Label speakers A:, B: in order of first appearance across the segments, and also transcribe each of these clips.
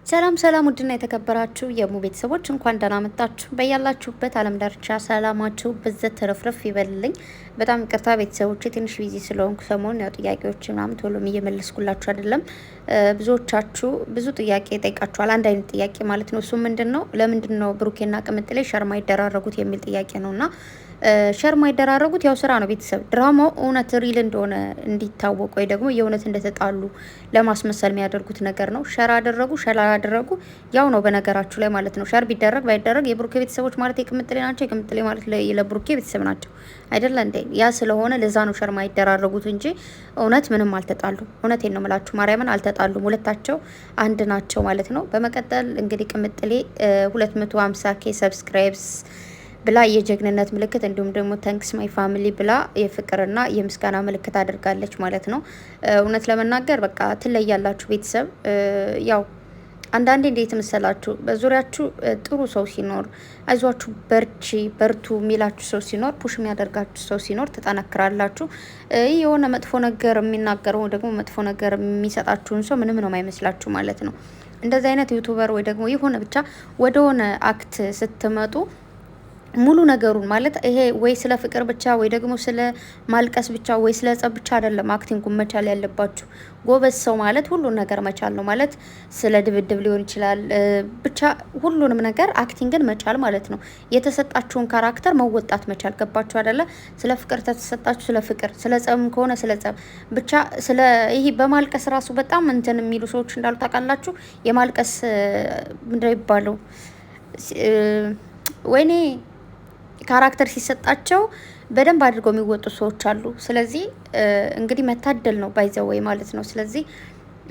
A: ሰላም ሰላም ውድና የተከበራችሁ የሙ ቤተሰቦች እንኳን ደህና መጣችሁ። በያላችሁበት ዓለም ዳርቻ ሰላማችሁ ብዘት ተረፍረፍ ይበልልኝ። በጣም ይቅርታ ቤተሰቦች ትንሽ ቢዚ ስለሆንኩ ሰሞኑን ያው ጥያቄዎች ምናምን ቶሎም እየመለስኩላችሁ አይደለም። ብዙዎቻችሁ ብዙ ጥያቄ ጠይቃችኋል። አንድ አይነት ጥያቄ ማለት ነው። እሱ ምንድነው ለምንድነው ብሩኬና ቅምጥሌ ሸርማ ይደራረጉት የሚል ጥያቄ ነውና ሸር ማይደራረጉት ያው ስራ ነው። ቤተሰብ ድራማው እውነት ሪል እንደሆነ እንዲታወቅ ወይ ደግሞ የእውነት እንደተጣሉ ለማስመሰል የሚያደርጉት ነገር ነው። ሸር አደረጉ ሸር አደረጉ ያው ነው በነገራችሁ ላይ ማለት ነው። ሸር ቢደረግ ባይደረግ የብሩኬ ቤተሰቦች ማለት የቅምጥሌ ናቸው፣ የቅምጥሌ ማለት ለብሩኬ ቤተሰብ ናቸው አይደለ እንዴ? ያ ስለሆነ ለዛ ነው ሸር ማይደራረጉት እንጂ እውነት ምንም አልተጣሉ። እውነቴን ነው የምላችሁ ማርያምን አልተጣሉም። ሁለታቸው አንድ ናቸው ማለት ነው። በመቀጠል እንግዲህ ቅምጥሌ 250K ሰብስክራይብስ ብላ የጀግንነት ምልክት እንዲሁም ደግሞ ታንክስ ማይ ፋሚሊ ብላ የፍቅርና የምስጋና ምልክት አድርጋለች ማለት ነው። እውነት ለመናገር በቃ ትለያላችሁ ቤተሰብ። ያው አንዳንዴ እንዴት መሰላችሁ በዙሪያችሁ ጥሩ ሰው ሲኖር አይዟችሁ በርቺ በርቱ የሚላችሁ ሰው ሲኖር ፑሽ የሚያደርጋችሁ ሰው ሲኖር ትጠነክራላችሁ። ይህ የሆነ መጥፎ ነገር የሚናገረው ደግሞ መጥፎ ነገር የሚሰጣችሁን ሰው ምንም ነው የማይመስላችሁ ማለት ነው። እንደዚህ አይነት ዩቱበር ወይ ደግሞ የሆነ ብቻ ወደሆነ አክት ስትመጡ ሙሉ ነገሩን ማለት ይሄ ወይ ስለ ፍቅር ብቻ ወይ ደግሞ ስለ ማልቀስ ብቻ ወይ ስለ ጸብ ብቻ አይደለም አክቲንጉን መቻል ያለባችሁ። ጎበዝ ሰው ማለት ሁሉን ነገር መቻል ነው ማለት ስለ ድብድብ ሊሆን ይችላል ብቻ ሁሉንም ነገር አክቲንግን መቻል ማለት ነው። የተሰጣችሁን ካራክተር መወጣት መቻል ገባችሁ አይደለ? ስለ ፍቅር ተሰጣችሁ ስለ ፍቅር፣ ስለ ጸብም ከሆነ ስለ ጸብ ብቻ ስለ ይሄ በማልቀስ ራሱ በጣም እንትን የሚሉ ሰዎች እንዳሉ ታውቃላችሁ። የማልቀስ ምንድነው ይባለው ወይኔ ካራክተር ሲሰጣቸው በደንብ አድርገው የሚወጡ ሰዎች አሉ። ስለዚህ እንግዲህ መታደል ነው ባይዘው ወይ ማለት ነው። ስለዚህ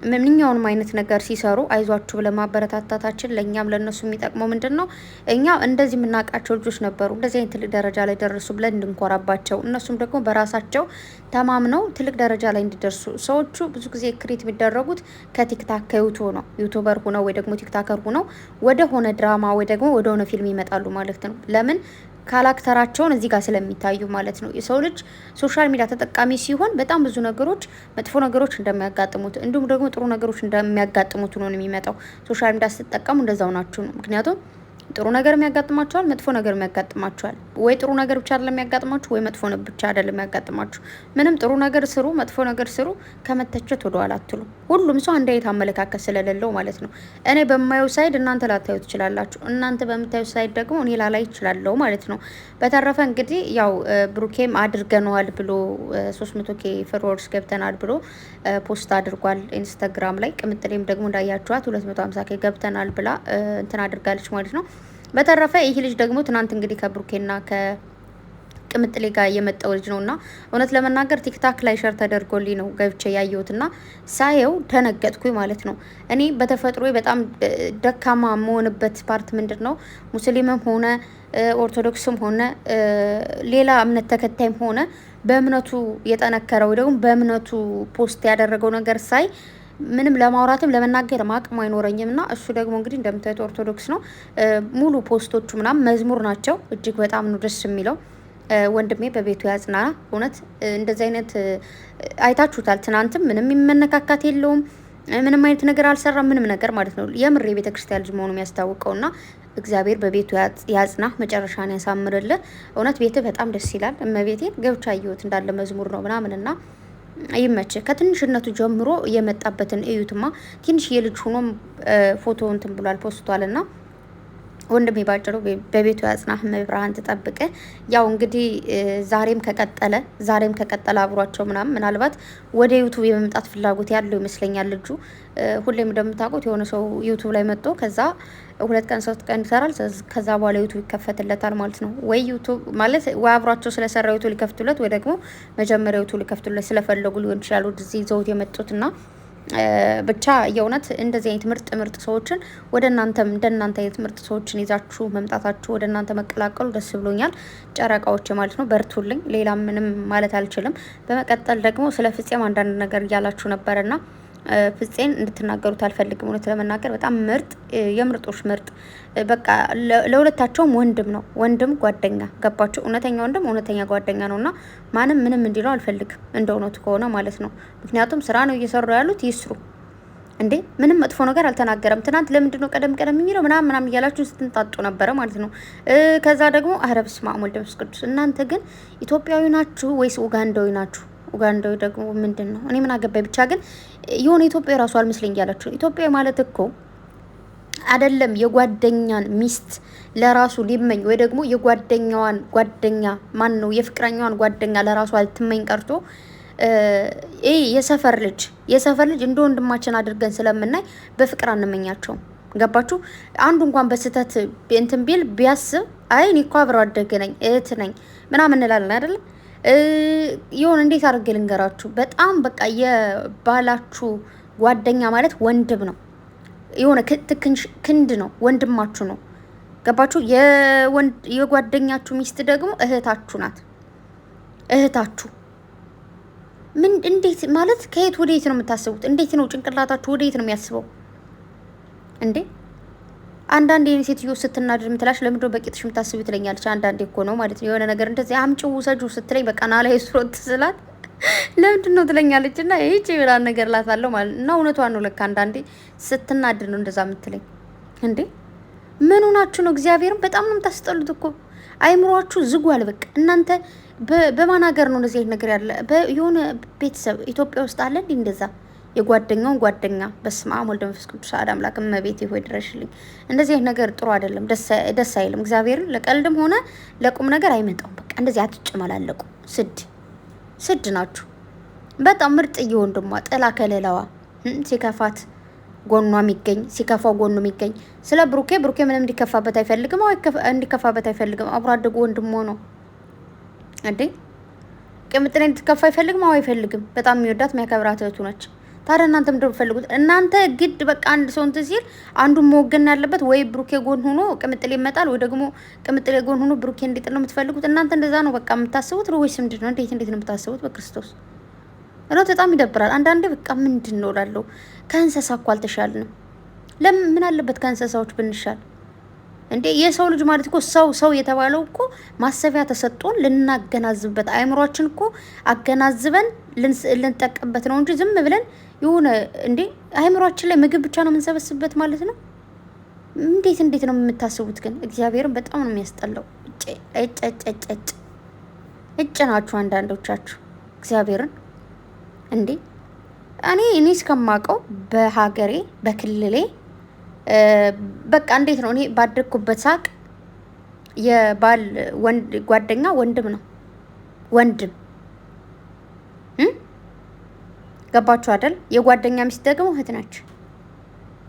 A: ምንኛውንም አይነት ነገር ሲሰሩ አይዟችሁ ብለን ማበረታታታችን ለእኛም ለእነሱ የሚጠቅመው ምንድን ነው? እኛ እንደዚህ የምናውቃቸው ልጆች ነበሩ እንደዚህ አይነት ትልቅ ደረጃ ላይ ደረሱ ብለን እንድንኮራባቸው፣ እነሱም ደግሞ በራሳቸው ተማምነው ትልቅ ደረጃ ላይ እንዲደርሱ። ሰዎቹ ብዙ ጊዜ ክሬት የሚደረጉት ከቲክታክ ከዩቱብ ነው። ዩቱበር ሁነው ወይ ደግሞ ቲክታከር ሁነው ወደ ሆነ ድራማ ወይ ደግሞ ወደ ሆነ ፊልም ይመጣሉ ማለት ነው። ለምን ካራክተራቸውን እዚህ ጋር ስለሚታዩ ማለት ነው። የሰው ልጅ ሶሻል ሚዲያ ተጠቃሚ ሲሆን በጣም ብዙ ነገሮች መጥፎ ነገሮች እንደሚያጋጥሙት እንዲሁም ደግሞ ጥሩ ነገሮች እንደሚያጋጥሙት ነው የሚመጣው። ሶሻል ሚዲያ ስትጠቀሙ እንደዛው ናችሁ ነው። ምክንያቱም ጥሩ ነገር የሚያጋጥማችኋል፣ መጥፎ ነገር የሚያጋጥማችኋል። ወይ ጥሩ ነገር ብቻ አይደለም የሚያጋጥማችሁ፣ ወይ መጥፎ ነገር ብቻ አይደለም የሚያጋጥማችሁ። ምንም ጥሩ ነገር ስሩ፣ መጥፎ ነገር ስሩ፣ ከመተቸት ወደ ኋላ አትሉ። ሁሉም ሰው አንድ አይነት አመለካከት ስለሌለው ማለት ነው። እኔ በማየው ሳይድ እናንተ ላታዩ ትችላላችሁ፣ እናንተ በምታዩ ሳይድ ደግሞ እኔ ላላይ እችላለሁ ማለት ነው። በተረፈ እንግዲህ ያው ብሩኬም አድርገነዋል ብሎ 300K ፎሎወርስ ገብተናል ብሎ ፖስት አድርጓል ኢንስታግራም ላይ። ቅምጥሌም ደግሞ እንዳያችኋት 250K ገብተናል ብላ እንትን አድርጋለች ማለት ነው። በተረፈ ይህ ልጅ ደግሞ ትናንት እንግዲህ ከብሩኬና ከቅምጥሌ ጋር የመጣው ልጅ ነውና እውነት ለመናገር ቲክታክ ላይ ሸር ተደርጎልኝ ነው ገብቼ ያየሁትና ሳየው ተነገጥኩኝ ማለት ነው። እኔ በተፈጥሮ በጣም ደካማ መሆንበት ፓርት ምንድን ነው? ሙስሊምም ሆነ ኦርቶዶክስም ሆነ ሌላ እምነት ተከታይም ሆነ በእምነቱ የጠነከረው ደግሞ በእምነቱ ፖስት ያደረገው ነገር ሳይ ምንም ለማውራትም ለመናገር አቅሙ አይኖረኝም። እና እሱ ደግሞ እንግዲህ እንደምታዩት ኦርቶዶክስ ነው። ሙሉ ፖስቶቹ ምናምን መዝሙር ናቸው። እጅግ በጣም ነው ደስ የሚለው። ወንድሜ በቤቱ ያጽና። እውነት እንደዚህ አይነት አይታችሁታል። ትናንትም ምንም የሚመነካካት የለውም። ምንም አይነት ነገር አልሰራም። ምንም ነገር ማለት ነው። የምር የቤተ ክርስቲያን ልጅ መሆኑ የሚያስታውቀውና እግዚአብሔር በቤቱ ያጽና፣ መጨረሻን ያሳምርልህ። እውነት ቤትህ በጣም ደስ ይላል። እመቤቴን ገብቻ አየሁት እንዳለ መዝሙር ነው ምናምንና ይመች። ከትንሽነቱ ጀምሮ የመጣበትን እዩትማ። ትንሽ የልጅ ሆኖም ፎቶ እንትን ብሏል ፖስቷልና ወንድሜ ባጭሩ በቤቱ ያጽናህ፣ መብራን ተጠብቀ። ያው እንግዲህ ዛሬም ከቀጠለ አብሯቸው ምናልባት ወደ ዩቱብ የመምጣት ፍላጎት ያለው ይመስለኛል ልጁ። ሁሌም እንደምታውቁት የሆነ ሰው ዩቱብ ላይ መጥቶ ከዛ 2 ቀን 3 ቀን ይሰራል። ከዛ በኋላ ዩቱብ ይከፈትለታል ማለት ነው። ወይ ዩቱብ ማለት ወይ አብሯቸው ስለሰራ ዩቱብ ሊከፍቱለት ወይ ደግሞ መጀመሪያ ዩቱብ ሊከፍቱለት ስለፈለጉ ሊሆን ይችላል ወደዚህ ይዘውት የመጡትና ብቻ የእውነት እንደዚህ አይነት ምርጥ ሰዎችን ወደ እናንተም እንደናንተ አይነት ምርጥ ሰዎችን ይዛችሁ መምጣታችሁ ወደ እናንተ መቀላቀሉ ደስ ብሎኛል። ጨረቃዎች ማለት ነው፣ በርቱልኝ። ሌላ ምንም ማለት አልችልም። በመቀጠል ደግሞ ስለ ፍፄም አንዳንድ ነገር እያላችሁ ነበርና ፍፄን እንድትናገሩት አልፈልግም። እውነት ለመናገር በጣም ምርጥ የምርጦች ምርጥ በቃ ለሁለታቸውም ወንድም ነው፣ ወንድም ጓደኛ ገባችሁ? እውነተኛ ወንድም እውነተኛ ጓደኛ ነውና ማንም ምንም እንዲለው አልፈልግም፣ እንደ እውነቱ ከሆነ ማለት ነው። ምክንያቱም ስራ ነው እየሰሩ ያሉት፣ ይስሩ። እንዴ ምንም መጥፎ ነገር አልተናገረም። ትናንት ለምንድን ነው ቀደም የሚለው ምናምን እያላችሁ ስትንጣጡ ነበረ ማለት ነው። ከዛ ደግሞ ኧረ በስመ አብ ወወልድ ወመንፈስ ቅዱስ። እናንተ ግን ኢትዮጵያዊ ናችሁ ወይስ ኡጋንዳዊ ናችሁ? ኡጋንዳዊ ደግሞ ምንድን ነው? እኔ ምን አገባኝ። ብቻ ግን የሆነ ኢትዮጵያ ራሱ አልመስለኝ እያላችሁ ኢትዮጵያዊ ማለት እኮ አይደለም የጓደኛን ሚስት ለራሱ ሊመኝ ወይ ደግሞ የጓደኛዋን ጓደኛ ማን ነው የፍቅረኛዋን ጓደኛ ለራሱ አልትመኝ ቀርቶ የሰፈር ልጅ እንደ ወንድማችን አድርገን ስለምናይ በፍቅር አንመኛቸውም። ገባችሁ? አንዱ እንኳን በስተት እንትን ቢል ቢያስብ አይ እኔ እኮ አብረው አደግ ነኝ እህት ነኝ ምናምን እንላለን አይደል? ይሁን እንዴት አድርጌ ልንገራችሁ? በጣም በቃ የባላችሁ ጓደኛ ማለት ወንድም ነው። የሆነ ክንድ ነው፣ ወንድማችሁ ነው። ገባችሁ? የጓደኛችሁ ሚስት ደግሞ እህታችሁ ናት። እህታችሁ ምን እንዴት ማለት ከየት ወዴት ነው የምታስቡት? እንዴት ነው ጭንቅላታችሁ ወዴት ነው የሚያስበው እንዴ? አንዳንዴ ሴትዮ ስትናድር ምትላሽ ለምንድነው በቂጥሽ የምታስቢ ትለኛለች። አንዳንዴ እኮ ነው ማለት ነው የሆነ ነገር እንደዚህ አምጪው ውሰጂው ስትለኝ በቃ ና ላይ ስሮት ስላት ለምንድን ነው ትለኛለች። እና ይህቺ ብላን ነገር ላታለሁ ማለት እና እውነቷን ነው። ለካ አንዳንዴ ስትናድር ነው እንደዛ የምትለኝ። እንዴ ምን ሆናችሁ ነው? እግዚአብሔርን በጣም ነው የምታስጠሉት እኮ። አይምሯችሁ ዝጓል። በቃ እናንተ በማን ሀገር ነው እንደዚህ አይነት ነገር ያለ? የሆነ ቤተሰብ ኢትዮጵያ ውስጥ አለ እንዴ እንደዛ የጓደኛውን ጓደኛ? በስመ አብ ወልድ መንፈስ ቅዱስ አሐዱ አምላክ። እመቤቴ ሆይ ድረሽልኝ። እንደዚህ አይነት ነገር ጥሩ አይደለም፣ ደስ አይልም። እግዚአብሔርን ለቀልድም ሆነ ለቁም ነገር አይመጣውም። በቃ እንደዚህ አትጨመላለቁ። ስድ ናችሁ። በጣም ምርጥ ወንድሟ ጥላ ከሌላዋ ሲከፋት ጎኗ የሚገኝ ሲከፋው ጎኑ የሚገኝ። ስለ ብሩኬ ምንም እንዲከፋበት አይፈልግም። እንዲከፋበት አይፈልግም። አብሮ አደጉ ወንድሞ ነው እንዴ። ቅምጥሌ እንድትከፋ አይፈልግም። አይፈልግም። በጣም የሚወዳት የሚያከብራት እህቱ ነች። ታዲያ እናንተ ምንድን ነው የምትፈልጉት? እናንተ ግድ በቃ አንድ ሰው እንትን ሲል አንዱን መወገን ያለበት ወይ ብሩኬ ጎን ሆኖ ቅምጥሌ ይመጣል፣ ወይ ደግሞ ቅምጥሌ ጎን ሆኖ ብሩኬ እንዲጥል ነው የምትፈልጉት? እናንተ እንደዛ ነው በቃ የምታስቡት ወይስ ምንድን ነው? እንዴት ነው የምታስቡት? በክርስቶስ እውነት በጣም ይደብራል። አንዳንዴ በቃ ምንድን ነው እላለሁ። ከእንስሳ እኮ አልተሻልንም። ለምን ምን አለበት ከእንስሳዎች ብንሻል እንዴ? የሰው ልጅ ማለት እኮ ሰው የተባለው እኮ ማሰቢያ ተሰጥቶን ልናገናዝብበት፣ አእምሯችን እኮ አገናዝበን ልንጠቀምበት ነው እንጂ ዝም ብለን የሆነ እንዴ አእምሯችን ላይ ምግብ ብቻ ነው የምንሰበስብበት ማለት ነው። እንዴት ነው የምታስቡት ግን? እግዚአብሔርን በጣም ነው የሚያስጠላው። እጭ ናችሁ አንዳንዶቻችሁ እግዚአብሔርን እንዴ። እኔ እስከማውቀው በሀገሬ በክልሌ በቃ እንዴት ነው እኔ ባደግኩበት ሳቅ የባል ጓደኛ ወንድም ነው። ወንድም ገባችሁ አይደል? የጓደኛ ሚስት ደግሞ እህት ናች።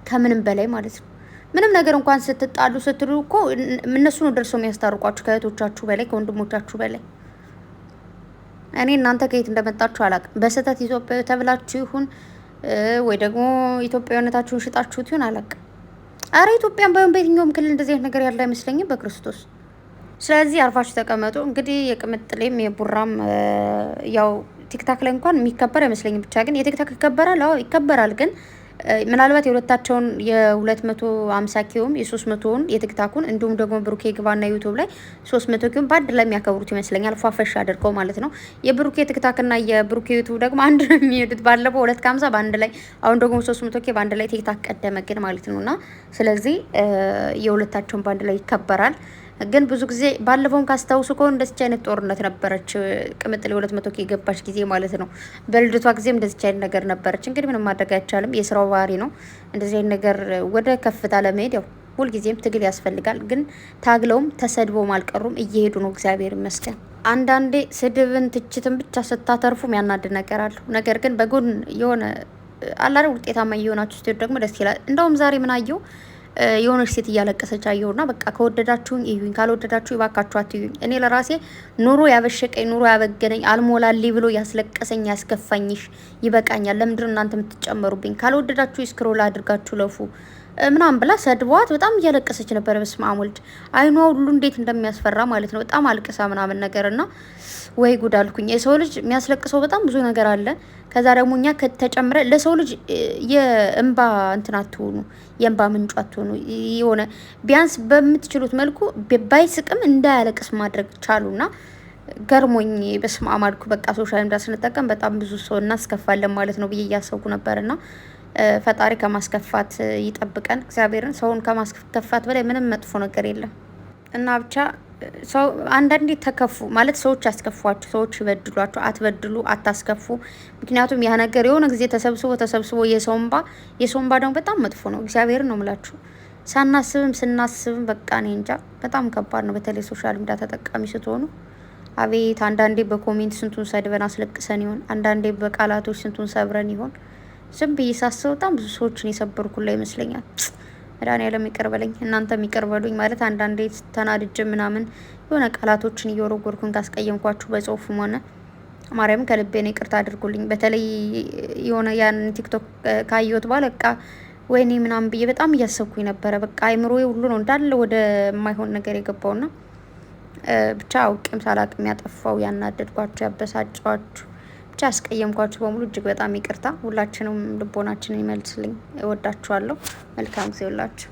A: ከምንም በላይ ማለት ነው። ምንም ነገር እንኳን ስትጣሉ ስትሉ እኮ እነሱ ነው ደርሰው የሚያስታርቋችሁ ከእህቶቻችሁ በላይ ከወንድሞቻችሁ በላይ። እኔ እናንተ ከየት እንደመጣችሁ አላውቅም። በስህተት ኢትዮጵያዊ ተብላችሁ ይሁን ወይ ደግሞ ኢትዮጵያዊነታችሁን ሽጣችሁት ይሁን አላውቅም። አረ ኢትዮጵያን ባይሆን በየትኛውም ክልል እንደዚህ አይነት ነገር ያለ አይመስለኝም በክርስቶስ። ስለዚህ አርፋችሁ ተቀመጡ። እንግዲህ የቅምጥሌም የቡራም ያው ቲክታክ ላይ እንኳን የሚከበር አይመስለኝም። ብቻ ግን የቲክታክ ይከበራል። አዎ ይከበራል። ግን ምናልባት የሁለታቸውን የ250 ኪዮም የ300ውን የቲክታኩን እንዲሁም ደግሞ ብሩኬ ግባና ዩቲዩብ ላይ 300 ኪዮም በአንድ ላይ የሚያከብሩት ይመስለኛል። ፏፈሽ አድርገው ማለት ነው። የብሩኬ ቲክታክና የብሩኬ ዩቲዩብ ደግሞ አንድ ነው የሚሄዱት። ባለፈው 250 በአንድ ላይ፣ አሁን ደግሞ 300 ኪ በአንድ ላይ ቲክታክ ቀደመ ግን ማለት ነውና ስለዚህ የሁለታቸውን በአንድ ላይ ይከበራል። ግን ብዙ ጊዜ ባለፈውን ካስታውሱ ከሆነ እንደዚህ አይነት ጦርነት ነበረች። ቅምጥሌ 200 ኪ የገባች ጊዜ ማለት ነው። በልደቷ ጊዜም እንደዚህ አይነት ነገር ነበረች። እንግዲህ ምንም ማድረግ አይቻልም። የስራው ባህሪ ነው። እንደዚህ አይነት ነገር ወደ ከፍታ ለመሄድ ያው ሁልጊዜም ትግል ያስፈልጋል። ግን ታግለውም ተሰድቦም አልቀሩም፣ እየሄዱ ነው። እግዚአብሔር ይመስገን። አንዳንዴ ስድብን ትችትን ብቻ ስታተርፉ የሚያናድ ነገር አለው። ነገር ግን በጎን የሆነ አላረ ውጤታማ እየሆናችሁ ስትሄዱ ደግሞ ደስ ይላል። እንደውም ዛሬ ምን አየሁ የሆነች ሴት እያለቀሰች አየሁና በቃ ከወደዳችሁኝ እዩኝ፣ ካልወደዳችሁ ይባካችሁ አትዩኝ። እኔ ለራሴ ኑሮ ያበሸቀኝ ኑሮ ያበገነኝ አልሞላልኝ ብሎ ያስለቀሰኝ ያስከፋኝሽ ይበቃኛል። ለምንድን ነው እናንተ የምትጨመሩብኝ? ካልወደዳችሁ ስክሮል አድርጋችሁ ለፉ ምናምን ብላ ሰድቧት በጣም እያለቀሰች ነበር። በስመ አብ ወልድ አይኗ ሁሉ እንዴት እንደሚያስፈራ ማለት ነው። በጣም አልቅሳ ምናምን ነገርና ወይ ጉድ አልኩኝ። የሰው ልጅ የሚያስለቅሰው በጣም ብዙ ነገር አለ። ከዛ ደግሞ እኛ ከተጨምረ ለሰው ልጅ የእንባ እንትን አትሆኑ፣ የእንባ ምንጩ አትሆኑ። የሆነ ቢያንስ በምትችሉት መልኩ ባይስቅም እንዳያለቅስ ማድረግ ቻሉና ገርሞኝ በስመ አብ አልኩ። በቃ ሶሻል ሚዲያ ስንጠቀም በጣም ብዙ ሰው እናስከፋለን ማለት ነው ብዬ እያሰብኩ ነበርና ፈጣሪ ከማስከፋት ይጠብቀን። እግዚአብሔርን ሰውን ከማስከፋት በላይ ምንም መጥፎ ነገር የለም እና ብቻ ሰው አንዳንዴ ተከፉ ማለት ሰዎች ያስከፏችሁ፣ ሰዎች ይበድሏችሁ፣ አትበድሉ፣ አታስከፉ። ምክንያቱም ያ ነገር የሆነ ጊዜ ተሰብስቦ የሰው እንባ ደግሞ በጣም መጥፎ ነው። እግዚአብሔርን ነው የምላችሁ። ሳናስብም ስናስብም በቃ እኔ እንጃ በጣም ከባድ ነው። በተለይ ሶሻል ሚዲያ ተጠቃሚ ስትሆኑ አቤት አንዳንዴ በኮሜንት ስንቱን ሰድበን አስለቅሰን ይሆን፣ አንዳንዴ በቃላቶች ስንቱን ሰብረን ይሆን። ዝም ብዬ ሳስብ በጣም ብዙ ሰዎችን የሰበርኩላ ይመስለኛል። መድኃኒዓለም ይቅር በለኝ፣ እናንተም ይቅር በሉኝ። ማለት አንዳንዴ ተናድጄ ምናምን የሆነ ቃላቶችን እየወረወርኩኝ ካስቀየምኳችሁ በጽሁፍም ሆነ ማርያም ከልቤ ነው ይቅርታ አድርጉልኝ። በተለይ የሆነ ያን ቲክቶክ ካየሁት በኋላ በቃ ወይኔ ምናምን ብዬ በጣም እያሰብኩኝ ነበረ። በቃ አይምሮዬ ሁሉ ነው እንዳለ ወደ የማይሆን ነገር የገባውና ብቻ አውቅም ሳላቅም ያጠፋው ያናደድኳችሁ፣ ያበሳጫችሁ፣ ብቻ ያስቀየምኳችሁ በሙሉ እጅግ በጣም ይቅርታ። ሁላችንም ልቦናችንን ይመልስልኝ። እወዳችኋለሁ። መልካም ጊዜ ሁላችሁ